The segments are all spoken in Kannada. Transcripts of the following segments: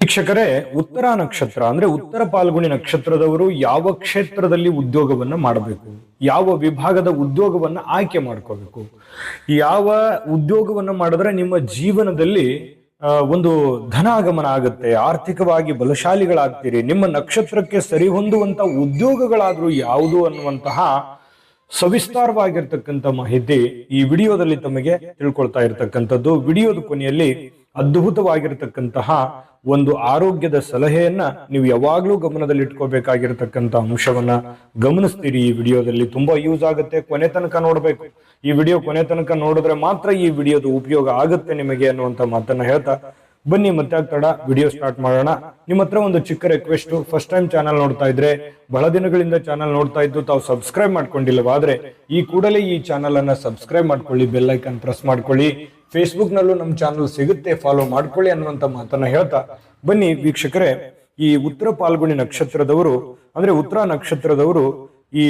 ವೀಕ್ಷಕರೇ, ಉತ್ತರ ನಕ್ಷತ್ರ ಅಂದ್ರೆ ಉತ್ತರ ಪಾಲ್ಗುಣಿ ನಕ್ಷತ್ರದವರು ಯಾವ ಕ್ಷೇತ್ರದಲ್ಲಿ ಉದ್ಯೋಗವನ್ನ ಮಾಡಬೇಕು, ಯಾವ ವಿಭಾಗದ ಉದ್ಯೋಗವನ್ನ ಆಯ್ಕೆ ಮಾಡ್ಕೋಬೇಕು, ಯಾವ ಉದ್ಯೋಗವನ್ನ ಮಾಡಿದ್ರೆ ನಿಮ್ಮ ಜೀವನದಲ್ಲಿ ಒಂದು ಧನಾಗಮನ ಆಗುತ್ತೆ, ಆರ್ಥಿಕವಾಗಿ ಬಲಶಾಲಿಗಳಾಗ್ತೀರಿ, ನಿಮ್ಮ ನಕ್ಷತ್ರಕ್ಕೆ ಸರಿ ಹೊಂದುವಂತ ಉದ್ಯೋಗಗಳಾದ್ರೂ ಯಾವುದು ಅನ್ನುವಂತಹ ಸವಿಸ್ತಾರವಾಗಿರ್ತಕ್ಕಂಥ ಮಾಹಿತಿ ಈ ವಿಡಿಯೋದಲ್ಲಿ ತಮಗೆ ತಿಳ್ಕೊಳ್ತಾ ಇರತಕ್ಕಂಥದ್ದು. ವಿಡಿಯೋದ ಕೊನೆಯಲ್ಲಿ ಅದ್ಭುತವಾಗಿರ್ತಕ್ಕಂತಹ ಒಂದು ಆರೋಗ್ಯದ ಸಲಹೆಯನ್ನ ನೀವು ಯಾವಾಗ್ಲೂ ಗಮನದಲ್ಲಿ ಇಟ್ಕೋಬೇಕಾಗಿರ್ತಕ್ಕಂಥ ಅಂಶವನ್ನ ಗಮನಿಸ್ತೀರಿ. ಈ ವಿಡಿಯೋದಲ್ಲಿ ತುಂಬಾ ಯೂಸ್ ಆಗುತ್ತೆ, ಕೊನೆ ತನಕ ನೋಡ್ಬೇಕು. ಈ ವಿಡಿಯೋ ಕೊನೆ ತನಕ ನೋಡಿದ್ರೆ ಮಾತ್ರ ಈ ವಿಡಿಯೋದ ಉಪಯೋಗ ಆಗುತ್ತೆ ನಿಮಗೆ ಅನ್ನುವಂತ ಮಾತನ್ನ ಹೇಳ್ತಾ ಬನ್ನಿ ಮತ್ತೆ ತಡ ವಿಡಿಯೋ ಸ್ಟಾರ್ಟ್ ಮಾಡೋಣ. ನಿಮ್ಮ ಹತ್ರ ಒಂದು ಚಿಕ್ಕ ರಿಕ್ವೆಸ್ಟ್, ಫಸ್ಟ್ ಟೈಮ್ ಚಾನಲ್ ನೋಡ್ತಾ ಇದ್ರೆ, ಬಹಳ ದಿನಗಳಿಂದ ಚಾನಲ್ ನೋಡ್ತಾ ಇದ್ದು ತಾವು ಸಬ್ಸ್ಕ್ರೈಬ್ ಮಾಡ್ಕೊಂಡಿಲ್ಲವಾದ್ರೆ ಈ ಕೂಡಲೇ ಈ ಚಾನಲ್ ಅನ್ನ ಸಬ್ಸ್ಕ್ರೈಬ್ ಮಾಡ್ಕೊಳ್ಳಿ, ಬೆಲ್ ಐಕಾನ್ ಪ್ರೆಸ್ ಮಾಡ್ಕೊಳ್ಳಿ. ಫೇಸ್ಬುಕ್ ನಲ್ಲೂ ನಮ್ಮ ಚಾನಲ್ ಸಿಗುತ್ತೆ, ಫಾಲೋ ಮಾಡ್ಕೊಳ್ಳಿ ಅನ್ನುವಂತ ಮಾತನ್ನ ಹೇಳ್ತಾ ಬನ್ನಿ ವೀಕ್ಷಕರೇ. ಈ ಉತ್ತರ ಪಾಲ್ಗುಣಿ ನಕ್ಷತ್ರದವರು ಅಂದ್ರೆ ಉತ್ತರ ನಕ್ಷತ್ರದವರು ಈ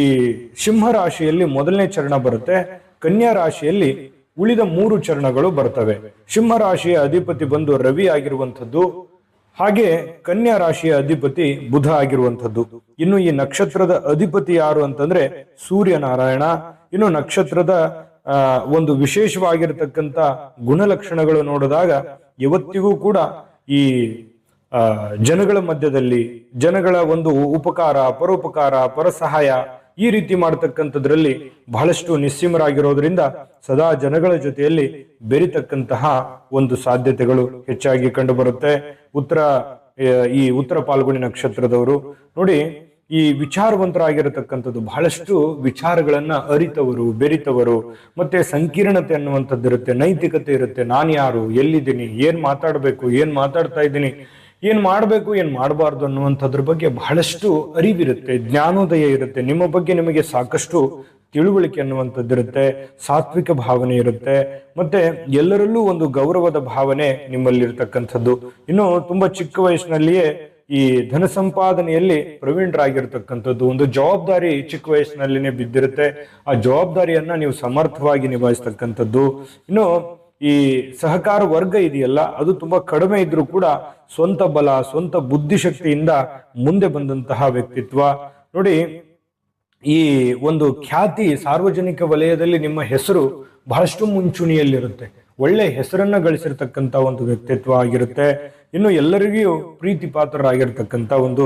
ಸಿಂಹ ರಾಶಿಯಲ್ಲಿ ಮೊದಲನೇ ಚರಣ ಬರುತ್ತೆ, ಕನ್ಯಾ ರಾಶಿಯಲ್ಲಿ ಉಳಿದ 3 ಚರಣಗಳು ಬರ್ತವೆ. ಸಿಂಹ ರಾಶಿಯ ಅಧಿಪತಿ ಬಂದು ರವಿ ಆಗಿರುವಂಥದ್ದು, ಹಾಗೆ ಕನ್ಯಾ ರಾಶಿಯ ಅಧಿಪತಿ ಬುಧ ಆಗಿರುವಂಥದ್ದು. ಇನ್ನು ಈ ನಕ್ಷತ್ರದ ಅಧಿಪತಿ ಯಾರು ಅಂತಂದ್ರೆ ಸೂರ್ಯನಾರಾಯಣ. ಇನ್ನು ನಕ್ಷತ್ರದ ಒಂದು ವಿಶೇಷವಾಗಿರತಕ್ಕಂತ ಗುಣಲಕ್ಷಣಗಳು ನೋಡಿದಾಗ ಇವತ್ತಿಗೂ ಕೂಡ ಈ ಜನಗಳ ಮಧ್ಯದಲ್ಲಿ ಜನಗಳ ಒಂದು ಉಪಕಾರ, ಪರೋಪಕಾರ, ಪರಸಹಾಯ ಈ ರೀತಿ ಮಾಡತಕ್ಕಂಥದ್ರಲ್ಲಿ ಬಹಳಷ್ಟು ನಿಸ್ಸೀಮರಾಗಿರೋದ್ರಿಂದ ಸದಾ ಜನಗಳ ಜೊತೆಯಲ್ಲಿ ಬೆರಿತಕ್ಕಂತಹ ಒಂದು ಸಾಧ್ಯತೆಗಳು ಹೆಚ್ಚಾಗಿ ಕಂಡು ಬರುತ್ತೆ. ಈ ಉತ್ತರ ಪಾಲ್ಗುಣಿ ನಕ್ಷತ್ರದವರು ನೋಡಿ, ಈ ವಿಚಾರವಂತರಾಗಿರತಕ್ಕಂಥದ್ದು, ಬಹಳಷ್ಟು ವಿಚಾರಗಳನ್ನ ಅರಿತವರು, ಬೆರಿತವರು, ಮತ್ತೆ ಸಂಕೀರ್ಣತೆ ಅನ್ನುವಂಥದ್ದಿರುತ್ತೆ, ನೈತಿಕತೆ ಇರುತ್ತೆ. ನಾನು ಯಾರು, ಎಲ್ಲಿದ್ದೀನಿ, ಏನ್ ಮಾತಾಡ್ಬೇಕು, ಏನ್ ಮಾತಾಡ್ತಾ ಇದ್ದೀನಿ, ಏನ್ ಮಾಡ್ಬೇಕು, ಏನ್ ಮಾಡಬಾರ್ದು ಅನ್ನುವಂಥದ್ರ ಬಗ್ಗೆ ಬಹಳಷ್ಟು ಅರಿವಿರುತ್ತೆ, ಜ್ಞಾನೋದಯ ಇರುತ್ತೆ. ನಿಮ್ಮ ಬಗ್ಗೆ ನಿಮಗೆ ಸಾಕಷ್ಟು ತಿಳುವಳಿಕೆ ಅನ್ನುವಂಥದ್ದಿರುತ್ತೆ, ಸಾತ್ವಿಕ ಭಾವನೆ ಇರುತ್ತೆ, ಮತ್ತೆ ಎಲ್ಲರಲ್ಲೂ ಒಂದು ಗೌರವದ ಭಾವನೆ ನಿಮ್ಮಲ್ಲಿರ್ತಕ್ಕಂಥದ್ದು. ಇನ್ನು ತುಂಬಾ ಚಿಕ್ಕ ವಯಸ್ಸಿನಲ್ಲಿಯೇ ಈ ಧನ ಸಂಪಾದನೆಯಲ್ಲಿ ಪ್ರವೀಣರಾಗಿರ್ತಕ್ಕಂಥದ್ದು, ಒಂದು ಜವಾಬ್ದಾರಿ ಚಿಕ್ಕ ವಯಸ್ಸಿನಲ್ಲಿನೇ ಬಿದ್ದಿರುತ್ತೆ. ಆ ಜವಾಬ್ದಾರಿಯನ್ನ ನೀವು ಸಮರ್ಥವಾಗಿ ನಿಭಾಯಿಸ್ತಕ್ಕಂಥದ್ದು. ಇನ್ನು ಈ ಸಹಕಾರ ವರ್ಗ ಇದೆಯಲ್ಲ, ಅದು ತುಂಬಾ ಕಡಿಮೆ ಇದ್ರೂ ಕೂಡ ಸ್ವಂತ ಬಲ, ಸ್ವಂತ ಬುದ್ಧಿಶಕ್ತಿಯಿಂದ ಮುಂದೆ ಬಂದಂತಹ ವ್ಯಕ್ತಿತ್ವ ನೋಡಿ. ಈ ಒಂದು ಖ್ಯಾತಿ, ಸಾರ್ವಜನಿಕ ವಲಯದಲ್ಲಿ ನಿಮ್ಮ ಹೆಸರು ಬಹಳಷ್ಟು ಮುಂಚೂಣಿಯಲ್ಲಿರುತ್ತೆ, ಒಳ್ಳೆ ಹೆಸರನ್ನ ಗಳಿಸಿರ್ತಕ್ಕಂಥ ಒಂದು ವ್ಯಕ್ತಿತ್ವ ಆಗಿರುತ್ತೆ. ಇನ್ನು ಎಲ್ಲರಿಗೂ ಪ್ರೀತಿ ಪಾತ್ರರಾಗಿರ್ತಕ್ಕಂಥ ಒಂದು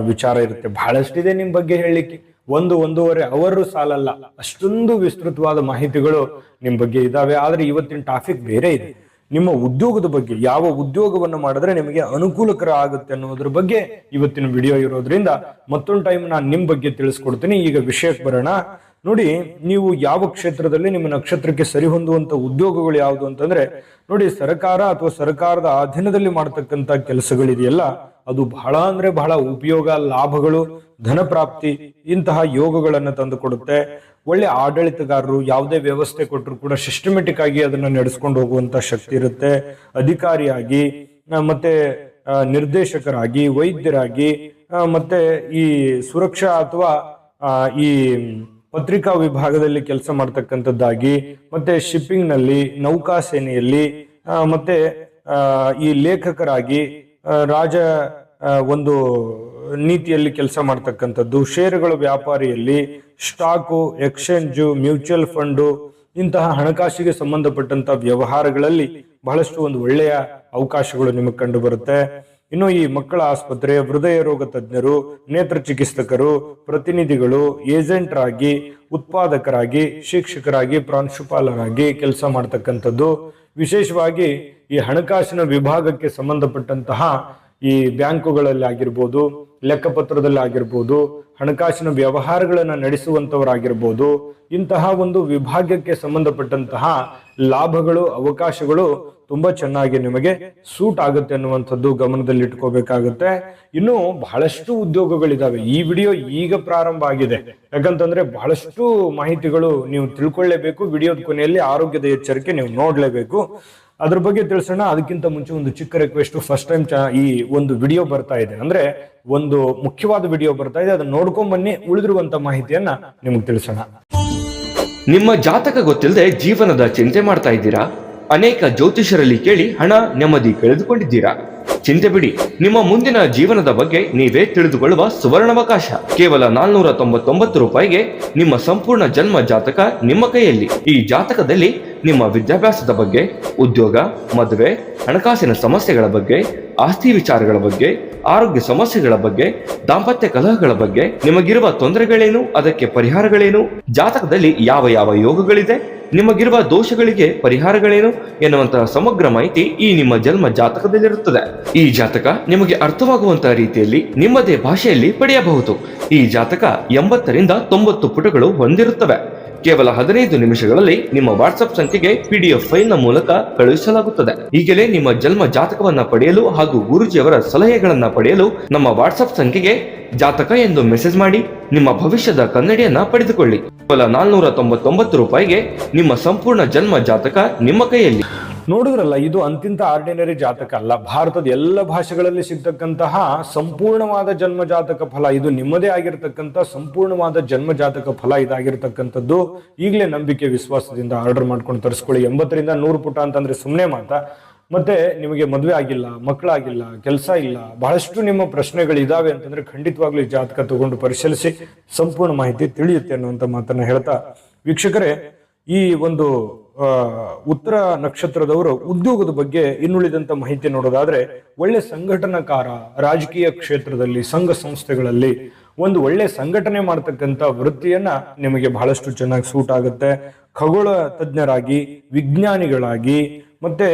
ವಿಚಾರ ಇರುತ್ತೆ. ಬಹಳಷ್ಟಿದೆ ನಿಮ್ ಬಗ್ಗೆ ಹೇಳಲಿಕ್ಕೆ, 1-1.5 ಅವರು ಸಾಲಲ್ಲ, ಅಷ್ಟೊಂದು ವಿಸ್ತೃತವಾದ ಮಾಹಿತಿಗಳು ನಿಮ್ ಬಗ್ಗೆ ಇದಾವೆ. ಆದ್ರೆ ಇವತ್ತಿನ ಟಾಪಿಕ್ ಬೇರೆ ಇದೆ, ನಿಮ್ಮ ಉದ್ಯೋಗದ ಬಗ್ಗೆ. ಯಾವ ಉದ್ಯೋಗವನ್ನು ಮಾಡಿದ್ರೆ ನಿಮಗೆ ಅನುಕೂಲಕರ ಆಗುತ್ತೆ ಅನ್ನೋದ್ರ ಬಗ್ಗೆ ಇವತ್ತಿನ ವಿಡಿಯೋ ಇರೋದ್ರಿಂದ ಮತ್ತೊಂದು ಟೈಮ್ ನಾನು ನಿಮ್ ಬಗ್ಗೆ ತಿಳಿಸ್ಕೊಡ್ತೀನಿ. ಈಗ ವಿಷಯಕ್ಕೆ ಬರೋಣ. ನೋಡಿ, ನೀವು ಯಾವ ಕ್ಷೇತ್ರದಲ್ಲಿ ನಿಮ್ಮ ನಕ್ಷತ್ರಕ್ಕೆ ಸರಿ ಹೊಂದುವಂತ ಉದ್ಯೋಗಗಳು ಯಾವುದು ಅಂತಂದ್ರೆ ನೋಡಿ, ಸರ್ಕಾರ ಅಥವಾ ಸರ್ಕಾರದ ಅಧೀನದಲ್ಲಿ ಮಾಡತಕ್ಕಂತ ಕೆಲಸಗಳಿದೆಯಲ್ಲ, ಅದು ಬಹಳ ಅಂದ್ರೆ ಬಹಳ ಉಪಯೋಗ, ಲಾಭಗಳು, ಧನ ಪ್ರಾಪ್ತಿ ಇಂತಹ ಯೋಗಗಳನ್ನು ತಂದು ಕೊಡುತ್ತೆ. ಒಳ್ಳೆ ಆಡಳಿತಗಾರರು, ಯಾವುದೇ ವ್ಯವಸ್ಥೆ ಕೊಟ್ಟರು ಕೂಡ ಸಿಸ್ಟಮೆಟಿಕ್ ಆಗಿ ಅದನ್ನ ನಡೆಸ್ಕೊಂಡು ಹೋಗುವಂತ ಶಕ್ತಿ ಇರುತ್ತೆ. ಅಧಿಕಾರಿಯಾಗಿ, ಮತ್ತೆ ನಿರ್ದೇಶಕರಾಗಿ, ವೈದ್ಯರಾಗಿ, ಮತ್ತೆ ಈ ಸುರಕ್ಷಾ ಅಥವಾ ಈ ಪತ್ರಿಕಾ ವಿಭಾಗದಲ್ಲಿ ಕೆಲಸ ಮಾಡ್ತಕ್ಕಂಥದ್ದಾಗಿ, ಮತ್ತೆ ಶಿಪ್ಪಿಂಗ್ ನಲ್ಲಿ, ನೌಕಾ ಸೇನೆಯಲ್ಲಿ, ಮತ್ತೆ ಈ ಲೇಖಕರಾಗಿ, ರಾಜ ಒಂದು ನೀತಿಯಲ್ಲಿ ಕೆಲಸ ಮಾಡ್ತಕ್ಕಂಥದ್ದು, ಷೇರುಗಳ ವ್ಯಾಪಾರಿಯಲ್ಲಿ, ಸ್ಟಾಕು, ಎಕ್ಸ್ಚೇಂಜು, ಮ್ಯೂಚುವಲ್ ಫಂಡು ಇಂತಹ ಹಣಕಾಸಿಗೆ ಸಂಬಂಧಪಟ್ಟಂತ ವ್ಯವಹಾರಗಳಲ್ಲಿ ಬಹಳಷ್ಟು ಒಂದು ಒಳ್ಳೆಯ ಅವಕಾಶಗಳು ನಿಮಗೆ ಕಂಡು ಬರುತ್ತೆ. ಇನ್ನು ಈ ಮಕ್ಕಳ ಆಸ್ಪತ್ರೆ, ಹೃದಯ ರೋಗ ತಜ್ಞರು, ನೇತ್ರ ಚಿಕಿತ್ಸಕರು, ಪ್ರತಿನಿಧಿಗಳು, ಏಜೆಂಟರಾಗಿ, ಉತ್ಪಾದಕರಾಗಿ, ಶಿಕ್ಷಕರಾಗಿ, ಪ್ರಾಂಶುಪಾಲರಾಗಿ ಕೆಲಸ ಮಾಡ್ತಕ್ಕಂಥದ್ದು. ವಿಶೇಷವಾಗಿ ಈ ಹಣಕಾಸಿನ ವಿಭಾಗಕ್ಕೆ ಸಂಬಂಧಪಟ್ಟಂತಹ ಈ ಬ್ಯಾಂಕುಗಳಲ್ಲಿ ಆಗಿರ್ಬೋದು, ಲೆಕ್ಕಪತ್ರದಲ್ಲಿ ಆಗಿರ್ಬೋದು, ಹಣಕಾಸಿನ ವ್ಯವಹಾರಗಳನ್ನ ನಡೆಸುವಂತವರಾಗಿರ್ಬೋದು, ಇಂತಹ ಒಂದು ವಿಭಾಗಕ್ಕೆ ಸಂಬಂಧಪಟ್ಟಂತಹ ಲಾಭಗಳು, ಅವಕಾಶಗಳು ತುಂಬಾ ಚೆನ್ನಾಗಿ ನಿಮಗೆ ಸೂಟ್ ಆಗುತ್ತೆ ಅನ್ನುವಂಥದ್ದು ಗಮನದಲ್ಲಿ ಇಟ್ಕೋಬೇಕಾಗುತ್ತೆ. ಇನ್ನು ಬಹಳಷ್ಟು ಉದ್ಯೋಗಗಳಿದಾವೆ. ಈ ವಿಡಿಯೋ ಈಗ ಪ್ರಾರಂಭ ಆಗಿದೆ, ಯಾಕಂತಂದ್ರೆ ಬಹಳಷ್ಟು ಮಾಹಿತಿಗಳು ನೀವು ತಿಳ್ಕೊಳ್ಳೇಬೇಕು. ವಿಡಿಯೋದ ಕೊನೆಯಲ್ಲಿ ಆರೋಗ್ಯದ ಎಚ್ಚರಿಕೆ ನೀವು ನೋಡ್ಲೇಬೇಕು. ಅದ್ರ ಬಗ್ಗೆ ತಿಳಿಸೋಣ. ಅದಕ್ಕಿಂತ ಮುಂಚೆ ಒಂದು ಚಿಕ್ಕ ರಿಕ್ವೆಸ್ಟ್, ಫಸ್ಟ್ ಟೈಮ್ ಈ ಒಂದು ವಿಡಿಯೋ ಬರ್ತಾ ಇದೆ ಅಂದ್ರೆ ಒಂದು ಮುಖ್ಯವಾದ ವಿಡಿಯೋ ಬರ್ತಾ ಇದೆ, ಅದನ್ನ ನೋಡ್ಕೊಂಡ್ ಬನ್ನಿ, ಉಳಿದಿರುವಂತ ಮಾಹಿತಿಯನ್ನ ನಿಮ್ಗೆ ತಿಳಿಸೋಣ. ನಿಮ್ಮ ಜಾತಕ ಗೊತ್ತಿಲ್ಲದೆ ಜೀವನದ ಚಿಂತೆ ಮಾಡ್ತಾ ಇದ್ದೀರಾ? ಅನೇಕ ಜ್ಯೋತಿಷರಲ್ಲಿ ಕೇಳಿ ಹಣ ನೆಮ್ಮದಿ ಕಳೆದುಕೊಂಡಿದ್ದೀರಾ? ಚಿಂತೆ ಬಿಡಿ, ನಿಮ್ಮ ಮುಂದಿನ ಜೀವನದ ಬಗ್ಗೆ ನೀವೇ ತಿಳಿದುಕೊಳ್ಳುವ ಸುವರ್ಣಾವಕಾಶ. ಕೇವಲ 499 ರೂಪಾಯಿಗೆ ನಿಮ್ಮ ಸಂಪೂರ್ಣ ಜನ್ಮ ಜಾತಕ ನಿಮ್ಮ ಕೈಯಲ್ಲಿ. ಈ ಜಾತಕದಲ್ಲಿ ನಿಮ್ಮ ವಿದ್ಯಾಭ್ಯಾಸದ ಬಗ್ಗೆ, ಉದ್ಯೋಗ, ಮದುವೆ, ಹಣಕಾಸಿನ ಸಮಸ್ಯೆಗಳ ಬಗ್ಗೆ, ಆಸ್ತಿ ವಿಚಾರಗಳ ಬಗ್ಗೆ, ಆರೋಗ್ಯ ಸಮಸ್ಯೆಗಳ ಬಗ್ಗೆ, ದಾಂಪತ್ಯ ಕಲಹಗಳ ಬಗ್ಗೆ, ನಿಮಗಿರುವ ತೊಂದರೆಗಳೇನು, ಅದಕ್ಕೆ ಪರಿಹಾರಗಳೇನು, ಜಾತಕದಲ್ಲಿ ಯಾವ ಯಾವ ಯೋಗಗಳಿದೆ, ನಿಮಗಿರುವ ದೋಷಗಳಿಗೆ ಪರಿಹಾರಗಳೇನು ಎನ್ನುವಂತಹ ಸಮಗ್ರ ಮಾಹಿತಿ ಈ ನಿಮ್ಮ ಜನ್ಮ ಜಾತಕದಲ್ಲಿರುತ್ತದೆ. ಈ ಜಾತಕ ನಿಮಗೆ ಅರ್ಥವಾಗುವಂತಹ ರೀತಿಯಲ್ಲಿ ನಿಮ್ಮದೇ ಭಾಷೆಯಲ್ಲಿ ಪಡೆಯಬಹುದು. ಈ ಜಾತಕ 80 ರಿಂದ 90 ಪುಟಗಳು ಹೊಂದಿರುತ್ತವೆ. ಕೇವಲ 15 ನಿಮಿಷಗಳಲ್ಲಿ ನಿಮ್ಮ ವಾಟ್ಸ್ಆಪ್ ಸಂಖ್ಯೆಗೆ PDF ಫೈಲ್ ನ ಮೂಲಕ ಕಳುಹಿಸಲಾಗುತ್ತದೆ. ಈಗಲೇ ನಿಮ್ಮ ಜನ್ಮ ಜಾತಕವನ್ನ ಪಡೆಯಲು ಹಾಗೂ ಗುರುಜಿಯವರ ಸಲಹೆಗಳನ್ನ ಪಡೆಯಲು ನಮ್ಮ ವಾಟ್ಸ್ಆಪ್ ಸಂಖ್ಯೆಗೆ ಜಾತಕ ಎಂದು ಮೆಸೇಜ್ ಮಾಡಿ ನಿಮ್ಮ ಭವಿಷ್ಯದ ಕನ್ನಡಿಯನ್ನ ಪಡೆದುಕೊಳ್ಳಿ. ಕೇವಲ 499 ರೂಪಾಯಿಗೆ ನಿಮ್ಮ ಸಂಪೂರ್ಣ ಜನ್ಮ ಜಾತಕ ನಿಮ್ಮ ಕೈಯಲ್ಲಿ. ನೋಡಿದ್ರಲ್ಲ, ಇದು ಅಂತಿಂತ ಆರ್ಡಿನರಿ ಜಾತಕ ಅಲ್ಲ. ಭಾರತದ ಎಲ್ಲ ಭಾಷೆಗಳಲ್ಲಿ ಸಿಗ್ತಕ್ಕಂತಹ ಸಂಪೂರ್ಣವಾದ ಜನ್ಮ ಜಾತಕ ಫಲ ಇದು. ನಿಮ್ಮದೇ ಆಗಿರ್ತಕ್ಕಂಥ ಸಂಪೂರ್ಣವಾದ ಜನ್ಮ ಜಾತಕ ಫಲ ಇದಾಗಿರ್ತಕ್ಕಂಥದ್ದು. ಈಗಲೇ ನಂಬಿಕೆ ವಿಶ್ವಾಸದಿಂದ ಆರ್ಡರ್ ಮಾಡ್ಕೊಂಡು ತರಿಸ್ಕೊಳ್ಳಿ. 80 ರಿಂದ 100 ಪುಟ ಅಂತಂದ್ರೆ ಸುಮ್ಮನೆ ಮಾತಾ. ಮತ್ತೆ ನಿಮಗೆ ಮದುವೆ ಆಗಿಲ್ಲ, ಮಕ್ಕಳಾಗಿಲ್ಲ, ಕೆಲಸ ಇಲ್ಲ, ಬಹಳಷ್ಟು ನಿಮ್ಮ ಪ್ರಶ್ನೆಗಳಿದಾವೆ ಅಂತಂದ್ರೆ ಖಂಡಿತವಾಗ್ಲೂ ಈ ಜಾತಕ ತಗೊಂಡು ಪರಿಶೀಲಿಸಿ ಸಂಪೂರ್ಣ ಮಾಹಿತಿ ತಿಳಿಯುತ್ತೆ ಅನ್ನುವಂಥ ಮಾತನ್ನ ಹೇಳ್ತಾ, ವೀಕ್ಷಕರೇ, ಈ ಒಂದು ಉತ್ತರ ನಕ್ಷತ್ರದವರು ಉದ್ಯೋಗದ ಬಗ್ಗೆ ಇನ್ನುಳಿದಂತ ಮಾಹಿತಿ ನೋಡೋದಾದ್ರೆ, ಒಳ್ಳೆ ಸಂಘಟನಾಕಾರ, ರಾಜಕೀಯ ಕ್ಷೇತ್ರದಲ್ಲಿ, ಸಂಘ ಸಂಸ್ಥೆಗಳಲ್ಲಿ ಒಂದು ಒಳ್ಳೆ ಸಂಘಟನೆ ಮಾಡ್ತಕ್ಕಂಥ ವೃತ್ತಿಯನ್ನ ನಿಮಗೆ ಬಹಳಷ್ಟು ಚೆನ್ನಾಗಿ ಸೂಟ್ ಆಗುತ್ತೆ. ಖಗೋಳ ತಜ್ಞರಾಗಿ, ವಿಜ್ಞಾನಿಗಳಾಗಿ, ಮತ್ತೆ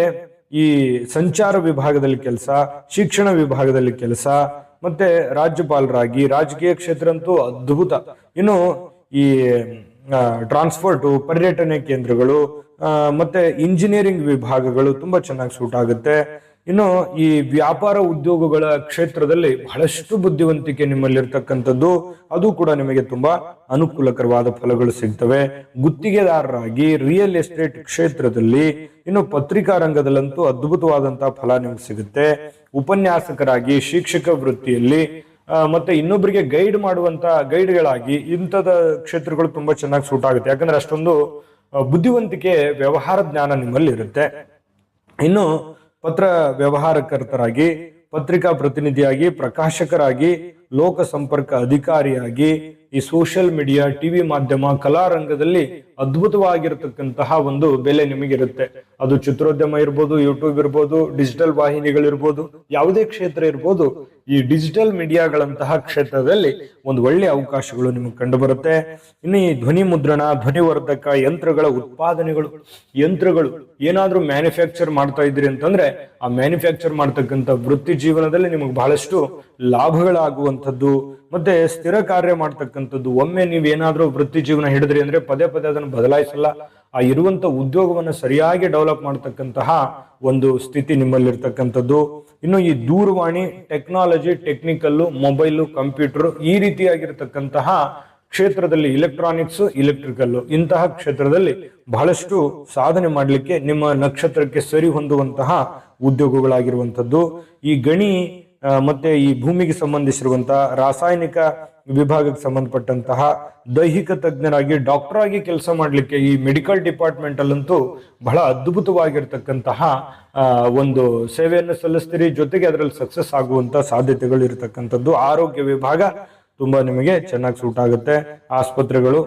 ಈ ಸಂಚಾರ ವಿಭಾಗದಲ್ಲಿ ಕೆಲಸ, ಶಿಕ್ಷಣ ವಿಭಾಗದಲ್ಲಿ ಕೆಲಸ, ಮತ್ತೆ ರಾಜ್ಯಪಾಲರಾಗಿ, ರಾಜಕೀಯ ಕ್ಷೇತ್ರ ಅಂತೂ ಅದ್ಭುತ. ಇನ್ನು ಈ ಟ್ರಾನ್ಸ್ಪೋರ್ಟ್, ಪರ್ಯಟನೆ ಕೇಂದ್ರಗಳು, ಮತ್ತೆ ಇಂಜಿನಿಯರಿಂಗ್ ವಿಭಾಗಗಳು ತುಂಬಾ ಚೆನ್ನಾಗಿ ಸೂಟ್ ಆಗುತ್ತೆ. ಇನ್ನು ಈ ವ್ಯಾಪಾರ ಉದ್ಯೋಗಗಳ ಕ್ಷೇತ್ರದಲ್ಲಿ ಬಹಳಷ್ಟು ಬುದ್ಧಿವಂತಿಕೆ ನಿಮ್ಮಲ್ಲಿರ್ತಕ್ಕಂಥದ್ದು, ಅದು ಕೂಡ ನಿಮಗೆ ತುಂಬಾ ಅನುಕೂಲಕರವಾದ ಫಲಗಳು ಸಿಗ್ತವೆ. ಗುತ್ತಿಗೆದಾರರಾಗಿ, ರಿಯಲ್ ಎಸ್ಟೇಟ್ ಕ್ಷೇತ್ರದಲ್ಲಿ, ಇನ್ನು ಪತ್ರಿಕಾ ರಂಗದಲ್ಲಂತೂ ಅದ್ಭುತವಾದಂತಹ ಫಲ ನಿಮ್ಗೆ ಸಿಗುತ್ತೆ. ಉಪನ್ಯಾಸಕರಾಗಿ, ಶಿಕ್ಷಕ ವೃತ್ತಿಯಲ್ಲಿ, ಮತ್ತೆ ಇನ್ನೊಬ್ಬರಿಗೆ ಗೈಡ್ ಮಾಡುವಂತ ಗೈಡ್ಗಳಾಗಿ ಇಂಥದ ಕ್ಷೇತ್ರಗಳು ತುಂಬಾ ಚೆನ್ನಾಗಿ ಸೂಟ್ ಆಗುತ್ತೆ. ಯಾಕಂದ್ರೆ ಅಷ್ಟೊಂದು ಬುದ್ಧಿವಂತಿಕೆ, ವ್ಯವಹಾರ ಜ್ಞಾನ ನಿಮ್ಮಲ್ಲಿ ಇರುತ್ತೆ. ಇನ್ನು ಪತ್ರ ವ್ಯವಹಾರಕರ್ತರಾಗಿ, ಪತ್ರಿಕಾ ಪ್ರತಿನಿಧಿಯಾಗಿ, ಪ್ರಕಾಶಕರಾಗಿ, ಲೋಕ ಸಂಪರ್ಕ ಅಧಿಕಾರಿಯಾಗಿ, ಈ ಸೋಷಿಯಲ್ ಮೀಡಿಯಾ, ಟಿವಿ ಮಾಧ್ಯಮ, ಕಲಾ ರಂಗದಲ್ಲಿ ಅದ್ಭುತವಾಗಿರತಕ್ಕಂತಹ ಒಂದು ಬೆಲೆ ನಿಮಗಿರುತ್ತೆ. ಅದು ಚಿತ್ರೋದ್ಯಮ ಇರ್ಬೋದು, ಯೂಟ್ಯೂಬ್ ಇರ್ಬೋದು, ಡಿಜಿಟಲ್ ವಾಹಿನಿಗಳಿರ್ಬೋದು, ಯಾವುದೇ ಕ್ಷೇತ್ರ ಇರ್ಬೋದು, ಈ ಡಿಜಿಟಲ್ ಮೀಡಿಯಾಗಳಂತಹ ಕ್ಷೇತ್ರದಲ್ಲಿ ಒಂದು ಒಳ್ಳೆ ಅವಕಾಶಗಳು ನಿಮಗೆ ಕಂಡು ಬರುತ್ತೆ. ಇನ್ನು ಈ ಧ್ವನಿ ಮುದ್ರಣ, ಧ್ವನಿವರ್ಧಕ ಯಂತ್ರಗಳ ಉತ್ಪಾದನೆಗಳು, ಯಂತ್ರಗಳು ಏನಾದ್ರೂ ಮ್ಯಾನುಫ್ಯಾಕ್ಚರ್ ಮಾಡ್ತಾ ಇದ್ರಿ ಅಂತಂದ್ರೆ ಆ ಮ್ಯಾನುಫ್ಯಾಕ್ಚರ್ ಮಾಡ್ತಕ್ಕಂಥ ವೃತ್ತಿ ಜೀವನದಲ್ಲಿ ನಿಮಗೆ ಬಹಳಷ್ಟು ಲಾಭಗಳಾಗುವಂಥದ್ದು, ಮತ್ತೆ ಸ್ಥಿರ ಕಾರ್ಯ ಮಾಡ್ತಕ್ಕಂಥದ್ದು. ಒಮ್ಮೆ ನೀವೇನಾದ್ರೂ ವೃತ್ತಿ ಜೀವನ ಹಿಡಿದ್ರಿ ಅಂದ್ರೆ ಪದೇ ಪದೇ ಅದನ್ನು ಬದಲಾಯಿಸಲ್ಲ. ಆ ಇರುವಂತ ಉದ್ಯೋಗವನ್ನು ಸರಿಯಾಗಿ ಡೆವಲಪ್ ಮಾಡ್ತಕ್ಕಂತಹ ಒಂದು ಸ್ಥಿತಿ ನಿಮ್ಮಲ್ಲಿರ್ತಕ್ಕಂಥದ್ದು. ಇನ್ನು ಈ ದೂರವಾಣಿ, ಟೆಕ್ನಾಲಜಿ, ಟೆಕ್ನಿಕಲ್ಲು, ಮೊಬೈಲು, ಕಂಪ್ಯೂಟರ್, ಈ ರೀತಿಯಾಗಿರ್ತಕ್ಕಂತಹ ಕ್ಷೇತ್ರದಲ್ಲಿ, ಇಲೆಕ್ಟ್ರಾನಿಕ್ಸ್, ಇಲೆಕ್ಟ್ರಿಕಲ್ಲು, ಇಂತಹ ಕ್ಷೇತ್ರದಲ್ಲಿ ಬಹಳಷ್ಟು ಸಾಧನೆ ಮಾಡಲಿಕ್ಕೆ ನಿಮ್ಮ ನಕ್ಷತ್ರಕ್ಕೆ ಸರಿ ಹೊಂದುವಂತಹ ಉದ್ಯೋಗಗಳಾಗಿರುವಂಥದ್ದು. ಈ ಗಣಿ ಮತ್ತೆ ಈ ಭೂಮಿಗೆ ಸಂಬಂಧಿಸಿರುವಂತಹ ರಾಸಾಯನಿಕ ವಿಭಾಗಕ್ಕೆ ಸಂಬಂಧಪಟ್ಟಂತಹ ದೈಹಿಕ ತಜ್ಞರಾಗಿ, ಡಾಕ್ಟರ್ ಆಗಿ ಕೆಲಸ ಮಾಡಲಿಕ್ಕೆ ಈ ಮೆಡಿಕಲ್ ಡಿಪಾರ್ಟ್ಮೆಂಟ್ ಅಲ್ಲಂತೂ ಬಹಳ ಅದ್ಭುತವಾಗಿರ್ತಕ್ಕಂತಹ ಒಂದು ಸೇವೆಯನ್ನು ಸಲ್ಲಿಸ್ತೀರಿ. ಜೊತೆಗೆ ಅದರಲ್ಲಿ ಸಕ್ಸಸ್ ಆಗುವಂತ ಸಾಧ್ಯತೆಗಳು ಇರತಕ್ಕಂಥದ್ದು. ಆರೋಗ್ಯ ವಿಭಾಗ ತುಂಬಾ ನಿಮಗೆ ಚೆನ್ನಾಗಿ ಸೂಟ್ ಆಗುತ್ತೆ. ಆಸ್ಪತ್ರೆಗಳು,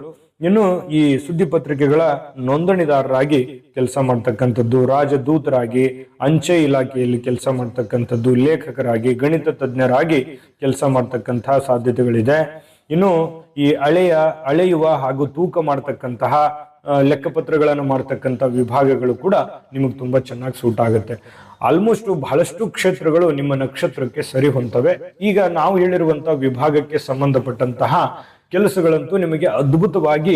ಇನ್ನು ಈ ಸುದ್ದಿ ಪತ್ರಿಕೆಗಳ ನೋಂದಣಿದಾರರಾಗಿ ಕೆಲಸ ಮಾಡ್ತಕ್ಕಂಥದ್ದು, ರಾಜದೂತರಾಗಿ, ಅಂಚೆ ಇಲಾಖೆಯಲ್ಲಿ ಕೆಲಸ ಮಾಡ್ತಕ್ಕಂಥದ್ದು, ಲೇಖಕರಾಗಿ, ಗಣಿತ ತಜ್ಞರಾಗಿ ಕೆಲಸ ಮಾಡ್ತಕ್ಕಂತಹ ಸಾಧ್ಯತೆಗಳಿದೆ. ಇನ್ನು ಈ ಅಳೆಯುವ ಹಾಗೂ ತೂಕ ಮಾಡ್ತಕ್ಕಂತಹ ಲೆಕ್ಕಪತ್ರಗಳನ್ನು ಮಾಡ್ತಕ್ಕಂಥ ವಿಭಾಗಗಳು ಕೂಡ ನಿಮಗೆ ತುಂಬಾ ಚೆನ್ನಾಗಿ ಸೂಟ್ ಆಗುತ್ತೆ. ಆಲ್ಮೋಸ್ಟ್ ಬಹಳಷ್ಟು ಕ್ಷೇತ್ರಗಳು ನಿಮ್ಮ ನಕ್ಷತ್ರಕ್ಕೆ ಸರಿ ಹೊಂತವೆ. ಈಗ ನಾವು ಹೇಳಿರುವಂತಹ ವಿಭಾಗಕ್ಕೆ ಸಂಬಂಧಪಟ್ಟಂತಹ ಕೆಲಸಗಳಂತೂ ನಿಮಗೆ ಅದ್ಭುತವಾಗಿ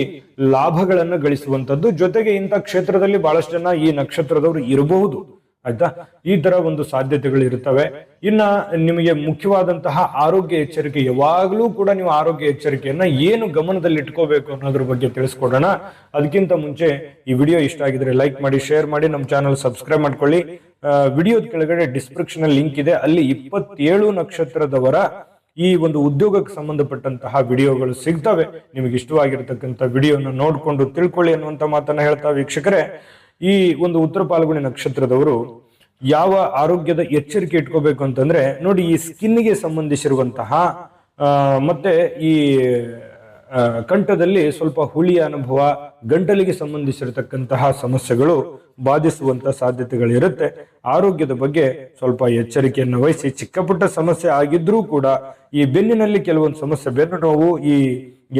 ಲಾಭಗಳನ್ನು ಗಳಿಸುವಂತದ್ದು. ಜೊತೆಗೆ ಇಂಥ ಕ್ಷೇತ್ರದಲ್ಲಿ ಬಹಳಷ್ಟು ಜನ ಈ ನಕ್ಷತ್ರದವರು ಇರಬಹುದು, ಆಯ್ತಾ. ಈ ತರ ಒಂದು ಸಾಧ್ಯತೆಗಳು ಇರ್ತವೆ. ಇನ್ನ ನಿಮಗೆ ಮುಖ್ಯವಾದಂತಹ ಆರೋಗ್ಯ ಎಚ್ಚರಿಕೆ, ಯಾವಾಗಲೂ ಕೂಡ ನೀವು ಆರೋಗ್ಯ ಎಚ್ಚರಿಕೆಯನ್ನ ಏನು ಗಮನದಲ್ಲಿ ಇಟ್ಕೋಬೇಕು ಅನ್ನೋದ್ರ ಬಗ್ಗೆ ತಿಳಿಸ್ಕೊಡೋಣ. ಅದಕ್ಕಿಂತ ಮುಂಚೆ ಈ ವಿಡಿಯೋ ಇಷ್ಟ ಆಗಿದ್ರೆ ಲೈಕ್ ಮಾಡಿ, ಶೇರ್ ಮಾಡಿ, ನಮ್ಮ ಚಾನಲ್ ಸಬ್ಸ್ಕ್ರೈಬ್ ಮಾಡ್ಕೊಳ್ಳಿ. ವಿಡಿಯೋದ ಕೆಳಗಡೆ ಡಿಸ್ಕ್ರಿಪ್ಷನ್ ಅಲ್ಲಿ ಲಿಂಕ್ ಇದೆ, ಅಲ್ಲಿ 27 ನಕ್ಷತ್ರದವರ ಈ ಒಂದು ಉದ್ಯೋಗಕ್ಕೆ ಸಂಬಂಧಪಟ್ಟಂತಹ ವಿಡಿಯೋಗಳು ಸಿಗ್ತವೆ. ನಿಮಗೆ ಇಷ್ಟವಾಗಿರ್ತಕ್ಕಂಥ ವಿಡಿಯೋನ ನೋಡ್ಕೊಂಡು ತಿಳ್ಕೊಳ್ಳಿ ಅನ್ನುವಂತ ಮಾತನ್ನ ಹೇಳ್ತಾ, ವೀಕ್ಷಕರೇ, ಈ ಒಂದು ಉತ್ತರ ಫಾಲ್ಗುಣಿ ನಕ್ಷತ್ರದವರು ಯಾವ ಆರೋಗ್ಯದ ಎಚ್ಚರಿಕೆ ಇಟ್ಕೋಬೇಕು ಅಂತಂದ್ರೆ ನೋಡಿ, ಈ ಸ್ಕಿನ್ಗೆ ಸಂಬಂಧಿಸಿರುವಂತಹ ಮತ್ತೆ ಈ ಕಂಠದಲ್ಲಿ ಸ್ವಲ್ಪ ಹುಳಿಯ ಅನುಭವ, ಗಂಟಲಿಗೆ ಸಂಬಂಧಿಸಿರತಕ್ಕಂತಹ ಸಮಸ್ಯೆಗಳು ಬಾಧಿಸುವಂತ ಸಾಧ್ಯತೆಗಳಿರುತ್ತೆ. ಆರೋಗ್ಯದ ಬಗ್ಗೆ ಸ್ವಲ್ಪ ಎಚ್ಚರಿಕೆಯನ್ನು ವಹಿಸಿ. ಚಿಕ್ಕ ಪುಟ್ಟ ಸಮಸ್ಯೆ ಆಗಿದ್ರೂ ಕೂಡ ಈ ಬೆನ್ನಿನಲ್ಲಿ ಕೆಲವೊಂದು ಸಮಸ್ಯೆ, ಬೆನ್ನು ನೋವು, ಈ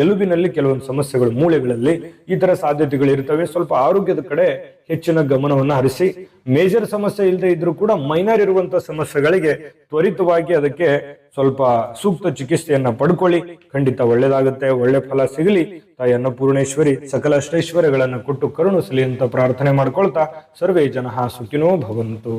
ಎಲುಬಿನಲ್ಲಿ ಕೆಲವೊಂದು ಸಮಸ್ಯೆಗಳು, ಮೂಳೆಗಳಲ್ಲಿ ಈ ತರ ಸಾಧ್ಯತೆಗಳು ಇರ್ತವೆ. ಸ್ವಲ್ಪ ಆರೋಗ್ಯದ ಕಡೆ ಹೆಚ್ಚಿನ ಗಮನವನ್ನು ಹರಿಸಿ. ಮೇಜರ್ ಸಮಸ್ಯೆ ಇಲ್ಲದೆ ಇದ್ರೂ ಕೂಡ ಮೈನರ್ ಇರುವಂತಹ ಸಮಸ್ಯೆಗಳಿಗೆ ತ್ವರಿತವಾಗಿ ಅದಕ್ಕೆ ಸ್ವಲ್ಪ ಸೂಕ್ತ ಚಿಕಿತ್ಸೆಯನ್ನ ಪಡ್ಕೊಳ್ಳಿ. ಖಂಡಿತ ಒಳ್ಳೇದಾಗುತ್ತೆ, ಒಳ್ಳೆ ಫಲ ಸಿಗಲಿ. ತಾಯಿ ಅನ್ನಪೂರ್ಣೇಶ್ವರಿ ಸಕಲ ಅಷ್ಟೈಶ್ವರ್ಯಗಳನ್ನು ಕೊಟ್ಟು ಕರುಣಿಸಲಿ ಅಂತ ಪ್ರಾರ್ಥನೆ ಮಾಡ್ಕೊಳ್ತಾ ಸರ್ವೇ ಜನಃ ಸುಖಿನೋ ಭವಂತು.